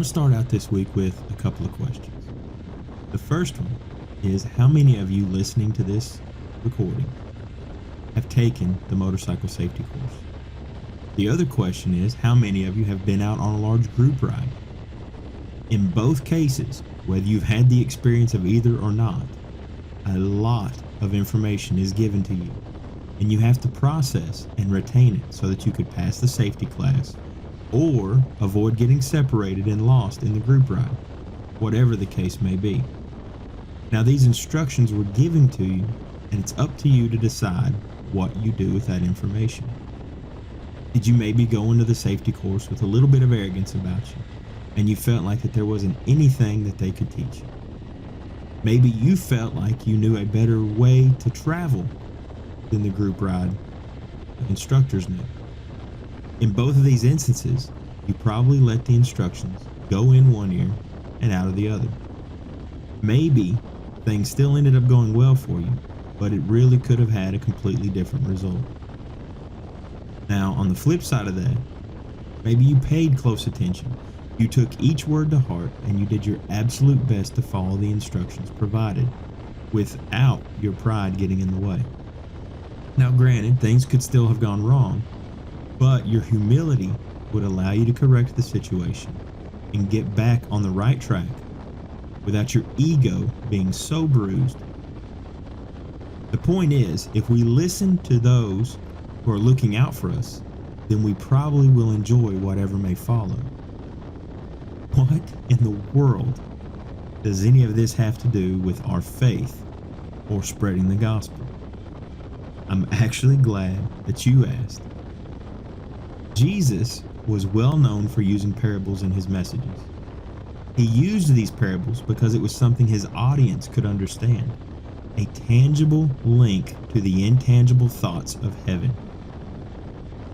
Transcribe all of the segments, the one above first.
want to start out this week with a couple of questions. The first one is, how many of you listening to this recording have taken the motorcycle safety course? The other question is, how many of you have been out on a large group ride? In both cases, whether you've had the experience of either or not, a lot of information is given to you, and you have to process and retain it so that you could pass the safety class or avoid getting separated and lost in the group ride, whatever the case may be. Now, these instructions were given to you, and it's up to you to decide what you do with that information. Did you maybe go into the safety course with a little bit of arrogance about you, and you felt like that there wasn't anything that they could teach you? Maybe you felt like you knew a better way to travel than the group ride instructors knew. In both of these instances, you probably let the instructions go in one ear and out of the other. Maybe things still ended up going well for you, but it really could have had a completely different result. Now, on the flip side of that, maybe you paid close attention. You took each word to heart and you did your absolute best to follow the instructions provided without your pride getting in the way. Now, granted, things could still have gone wrong, but your humility would allow you to correct the situation and get back on the right track without your ego being so bruised. The point is, if we listen to those who are looking out for us, then we probably will enjoy whatever may follow. What in the world does any of this have to do with our faith or spreading the gospel? I'm actually glad that you asked. Jesus was well known for using parables in his messages. He used these parables because it was something his audience could understand, a tangible link to the intangible thoughts of heaven.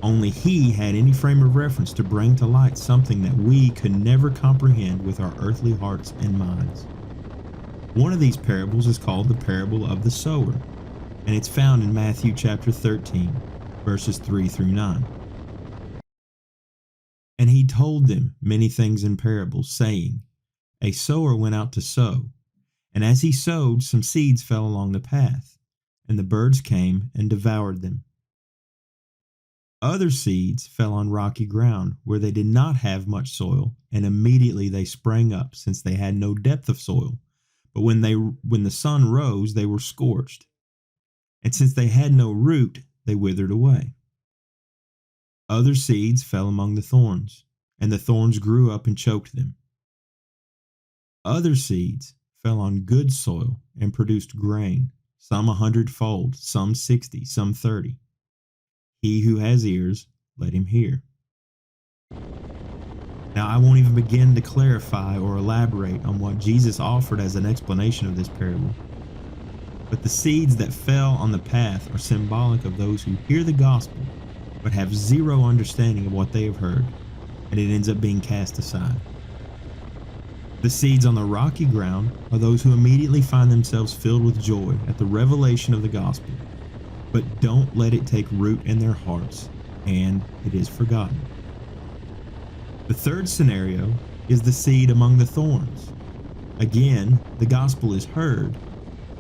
Only he had any frame of reference to bring to light something that we could never comprehend with our earthly hearts and minds. One of these parables is called the parable of the sower, and it's found in Matthew chapter 13, verses 3 through 9. And he told them many things in parables, saying, A sower went out to sow, and as he sowed, some seeds fell along the path, and the birds came and devoured them. Other seeds fell on rocky ground, where they did not have much soil, and immediately they sprang up, since they had no depth of soil. But when the sun rose, they were scorched, and since they had no root, they withered away. Other seeds fell among the thorns, and the thorns grew up and choked them. Other seeds fell on good soil and produced grain, some 100-fold, some 60, some 30. He who has ears, let him hear. Now, I won't even begin to clarify or elaborate on what Jesus offered as an explanation of this parable. But the seeds that fell on the path are symbolic of those who hear the gospel but have zero understanding of what they have heard, and it ends up being cast aside. The seeds on the rocky ground are those who immediately find themselves filled with joy at the revelation of the gospel, but don't let it take root in their hearts, and it is forgotten. The third scenario is the seed among the thorns. Again, the gospel is heard,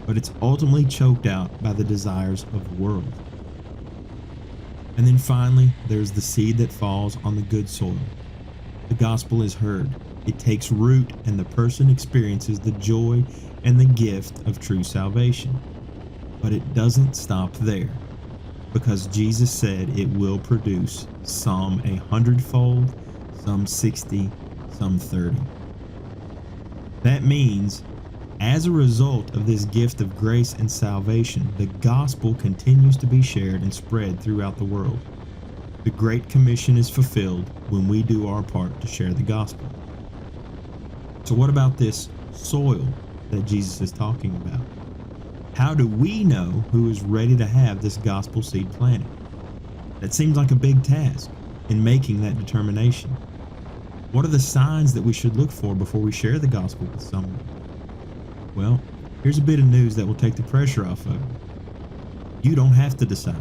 but it's ultimately choked out by the desires of the world. And then finally, there's the seed that falls on the good soil. The gospel is heard, it takes root, and the person experiences the joy and the gift of true salvation. But it doesn't stop there, because Jesus said it will produce some 100-fold, some 60, some 30. That means, as a result of this gift of grace and salvation, the gospel continues to be shared and spread throughout the world. The Great Commission is fulfilled when we do our part to share the gospel. So what about this soil that Jesus is talking about? How do we know who is ready to have this gospel seed planted? That seems like a big task in making that determination. What are the signs that we should look for before we share the gospel with someone? Well, here's a bit of news that will take the pressure off of you. You don't have to decide.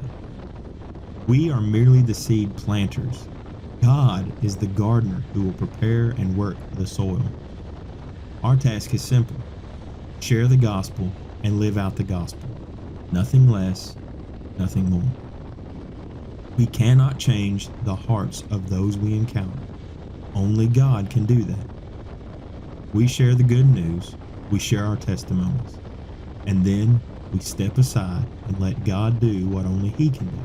We are merely the seed planters. God is the gardener who will prepare and work the soil. Our task is simple: share the gospel and live out the gospel. Nothing less, nothing more. We cannot change the hearts of those we encounter. Only God can do that. We share the good news, we share our testimonies, and then we step aside and let God do what only He can do.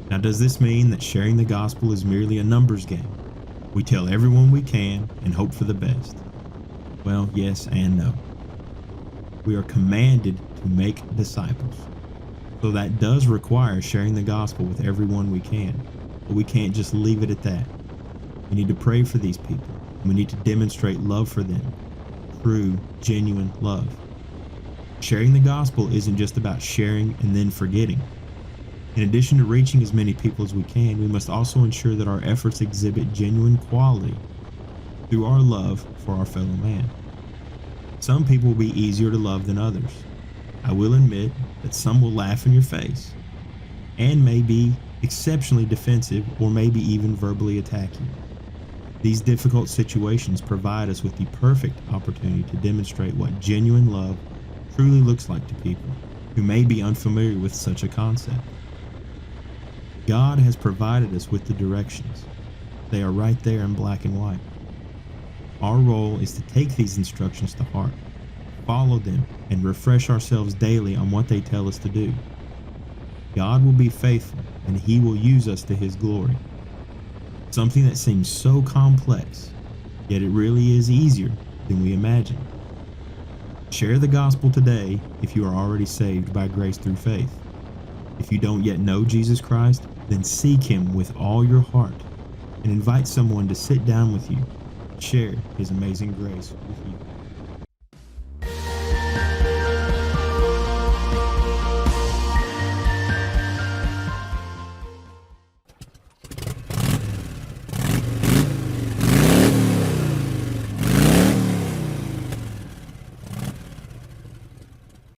Now, does this mean that sharing the gospel is merely a numbers game? We tell everyone we can and hope for the best. Well, yes and no. We are commanded to make disciples. So that does require sharing the gospel with everyone we can, but we can't just leave it at that. We need to pray for these people, and we need to demonstrate love for them, true, genuine love. Sharing the gospel isn't just about sharing and then forgetting. In addition to reaching as many people as we can, we must also ensure that our efforts exhibit genuine quality through our love for our fellow man. Some people will be easier to love than others. I will admit that some will laugh in your face and may be exceptionally defensive or maybe even verbally attack you. These difficult situations provide us with the perfect opportunity to demonstrate what genuine love truly looks like to people who may be unfamiliar with such a concept. God has provided us with the directions. They are right there in black and white. Our role is to take these instructions to heart, follow them, and refresh ourselves daily on what they tell us to do. God will be faithful, and He will use us to His glory. Something that seems so complex, yet it really is easier than we imagine. Share the gospel today if you are already saved by grace through faith. If you don't yet know Jesus Christ, then seek Him with all your heart and invite someone to sit down with you and share His amazing grace with you.